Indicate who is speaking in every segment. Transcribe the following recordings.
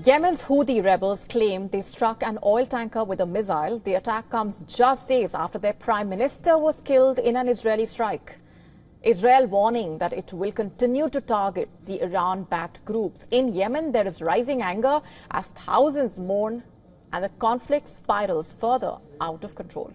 Speaker 1: Yemen's Houthi rebels claim they struck an oil tanker with a missile. The attack comes just days after their prime minister was killed in an Israeli strike. Israel warning that it will continue to target the Iran-backed groups. In Yemen, there is rising anger as thousands mourn and the conflict spirals further out of control.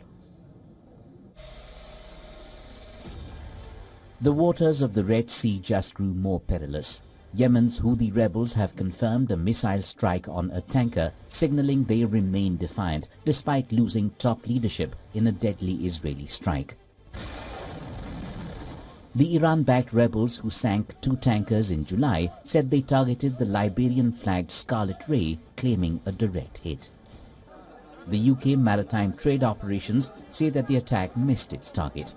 Speaker 2: The waters of the Red Sea just grew more perilous. Yemen's Houthi rebels have confirmed a missile strike on a tanker, signaling they remain defiant despite losing top leadership in a deadly Israeli strike. The Iran-backed rebels who sank 2 tankers in July said they targeted the Liberia-flagged Scarlet Ray, claiming a direct hit. The UK Maritime trade operations say that the attack missed its target.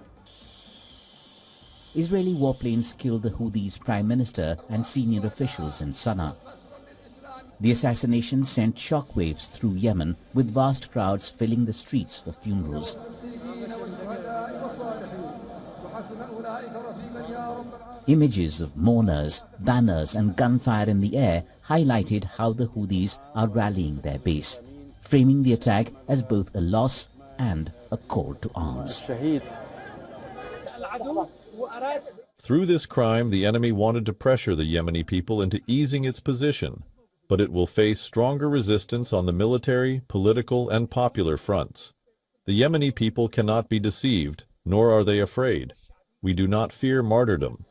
Speaker 2: Israeli warplanes killed the Houthis' prime minister and senior officials in Sana'a. The assassination sent shockwaves through Yemen, with vast crowds filling the streets for funerals. Images of mourners, banners and gunfire in the air highlighted how the Houthis are rallying their base, framing the attack as both a loss and a call to arms.
Speaker 3: Through this crime, the enemy wanted to pressure the Yemeni people into easing its position, but it will face stronger resistance on the military, political, and popular fronts. The Yemeni people cannot be deceived, nor are they afraid. We do not fear martyrdom.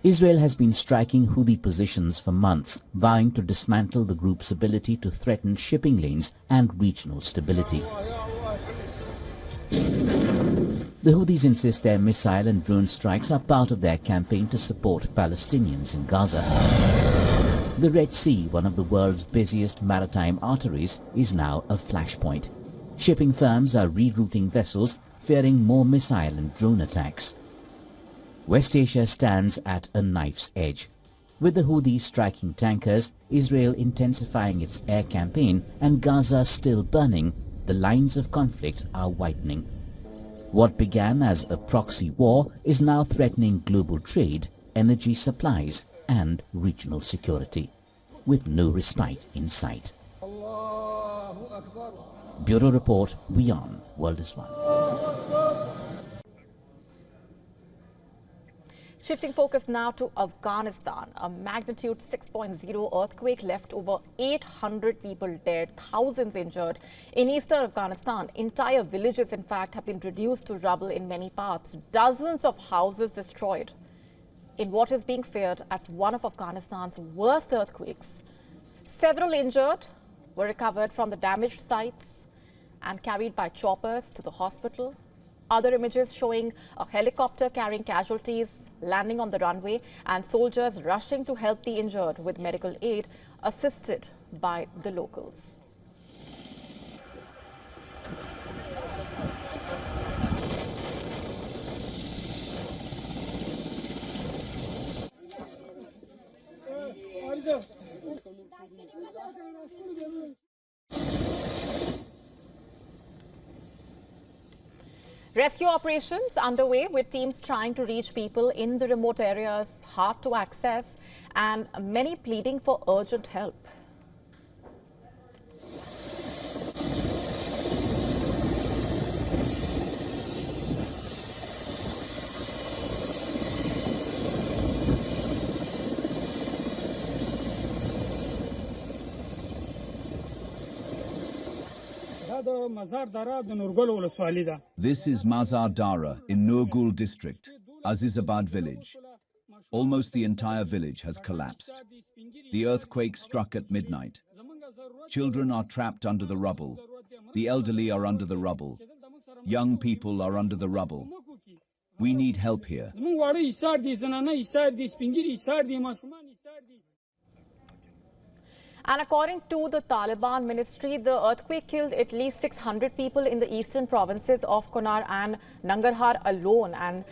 Speaker 2: Israel has been striking Houthi positions for months, vowing to dismantle the group's ability to threaten shipping lanes and regional stability. The Houthis insist their missile and drone strikes are part of their campaign to support Palestinians in Gaza. The Red Sea, one of the world's busiest maritime arteries, is now a flashpoint. Shipping firms are rerouting vessels, fearing more missile and drone attacks. West Asia stands at a knife's edge. With the Houthis striking tankers, Israel intensifying its air campaign, and Gaza still burning, the lines of conflict are widening. What began as a proxy war is now threatening global trade, energy supplies, and regional security, with no respite in sight. Bureau Report, WION World is One.
Speaker 1: Shifting focus now to Afghanistan. A magnitude 6.0 earthquake left over 800 people dead, thousands injured. In eastern Afghanistan, entire villages, in fact, have been reduced to rubble in many parts. Dozens of houses destroyed in what is being feared as one of Afghanistan's worst earthquakes. Several injured were recovered from the damaged sites and carried by choppers to the hospital. Other images showing a helicopter carrying casualties landing on the runway and soldiers rushing to help the injured with medical aid assisted by the locals. Rescue operations underway with teams trying to reach people in the remote areas hard to access and many pleading for urgent help.
Speaker 4: This is Mazar Dara in Nurgul district, Azizabad village. Almost the entire village has collapsed. The earthquake struck at midnight. Children are trapped under the rubble. The elderly are under the rubble. Young people are under the rubble. We need help here.
Speaker 1: And according to the Taliban ministry, the earthquake killed at least 600 people in the eastern provinces of Kunar and Nangarhar alone. And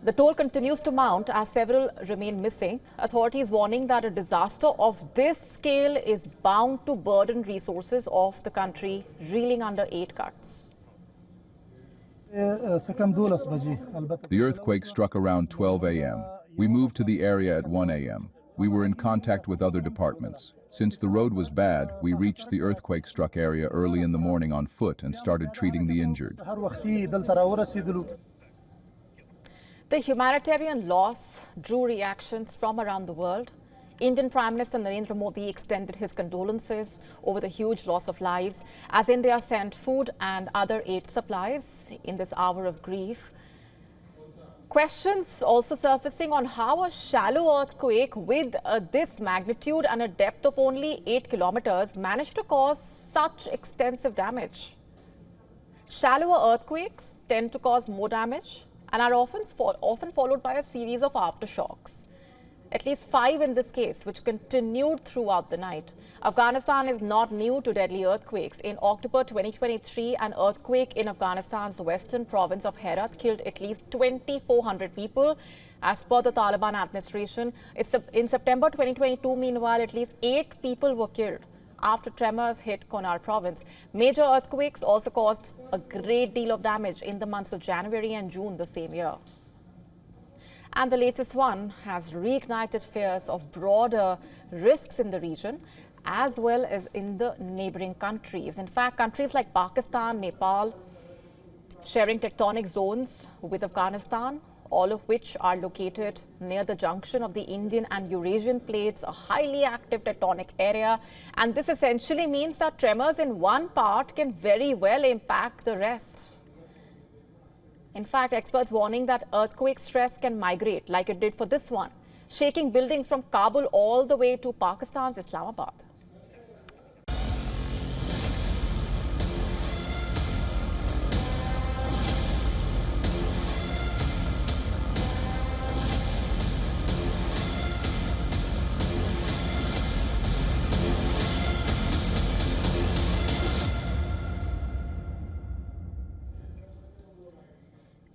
Speaker 1: the toll continues to mount as several remain missing. Authorities warning that a disaster of this scale is bound to burden resources of the country, reeling under aid cuts.
Speaker 5: The earthquake struck around 12 a.m. We moved to the area at 1 a.m. We were in contact with other departments. Since the road was bad, we reached the earthquake-struck area early in the morning on foot and started treating the injured.
Speaker 1: The humanitarian loss drew reactions from around the world. Indian Prime Minister Narendra Modi extended his condolences over the huge loss of lives as India sent food and other aid supplies in this hour of grief. Questions also surfacing on how a shallow earthquake with this magnitude and a depth of only 8 kilometers managed to cause such extensive damage. Shallower earthquakes tend to cause more damage and are often followed by a series of aftershocks. At least 5 in this case, which continued throughout the night. Afghanistan is not new to deadly earthquakes. In October 2023, an earthquake in Afghanistan's western province of Herat killed at least 2,400 people. As per the Taliban administration, in September 2022, meanwhile, at least 8 people were killed after tremors hit Konar province. Major earthquakes also caused a great deal of damage in the months of January and June the same year. And the latest one has reignited fears of broader risks in the region as well as in the neighboring countries. In fact, countries like Pakistan, Nepal, sharing tectonic zones with Afghanistan, all of which are located near the junction of the Indian and Eurasian plates, a highly active tectonic area. And this essentially means that tremors in one part can very well impact the rest. In fact, experts warning that earthquake stress can migrate like it did for this one, shaking buildings from Kabul all the way to Pakistan's Islamabad.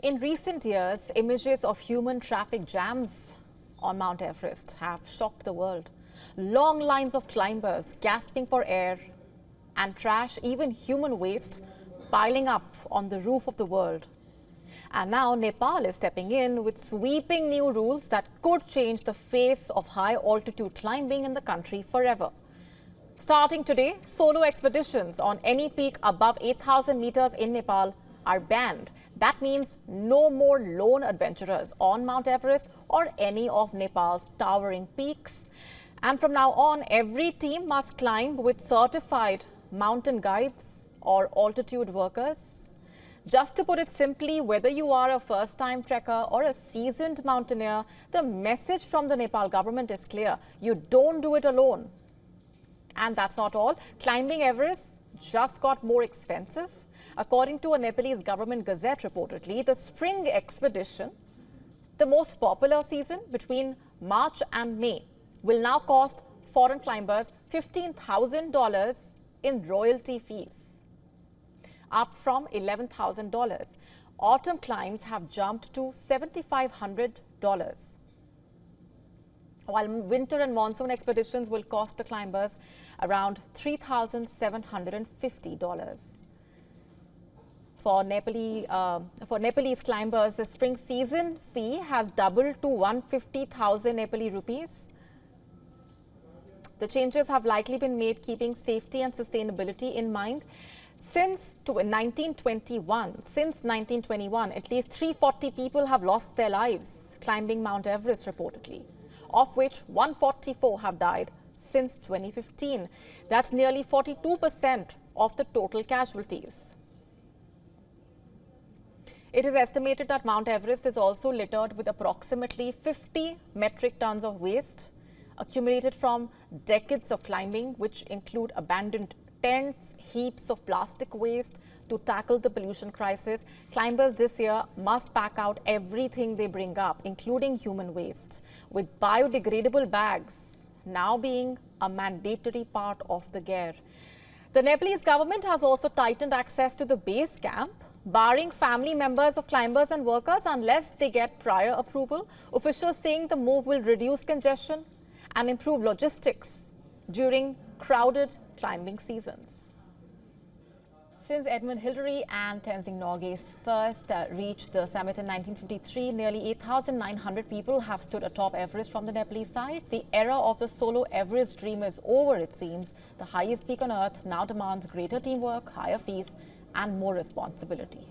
Speaker 1: In recent years, images of human traffic jams on Mount Everest have shocked the world. Long lines of climbers gasping for air and trash, even human waste, piling up on the roof of the world. And now Nepal is stepping in with sweeping new rules that could change the face of high altitude climbing in the country forever. Starting today, solo expeditions on any peak above 8,000 meters in Nepal are banned. That means no more lone adventurers on Mount Everest or any of Nepal's towering peaks. And from now on, every team must climb with certified mountain guides or altitude workers. Just to put it simply, whether you are a first-time trekker or a seasoned mountaineer, the message from the Nepal government is clear. You don't do it alone. And that's not all. Climbing Everest just got more expensive. According to a Nepalese government gazette reportedly, the spring expedition, the most popular season between March and May, will now cost foreign climbers $15,000 in royalty fees, up from $11,000. Autumn climbs have jumped to $7,500, while winter and monsoon expeditions will cost the climbers around $3,750. For Nepalese climbers, the spring season fee has doubled to 150,000 Nepali rupees. The changes have likely been made keeping safety and sustainability in mind. Since 1921, at least 340 people have lost their lives climbing Mount Everest reportedly, of which 144 have died since 2015. That's nearly 42% of the total casualties. It is estimated that Mount Everest is also littered with approximately 50 metric tons of waste accumulated from decades of climbing, which include abandoned tents, heaps of plastic waste. To tackle the pollution crisis, climbers this year must pack out everything they bring up, including human waste, with biodegradable bags now being a mandatory part of the gear. The Nepalese government has also tightened access to the base camp, barring family members of climbers and workers unless they get prior approval. Officials saying the move will reduce congestion and improve logistics during crowded climbing seasons. Since Edmund Hillary and Tenzing Norgay's first reached the summit in 1953, nearly 8,900 people have stood atop Everest from the Nepalese side. The era of the solo Everest dream is over, it seems. The highest peak on Earth now demands greater teamwork, higher fees, and more responsibility.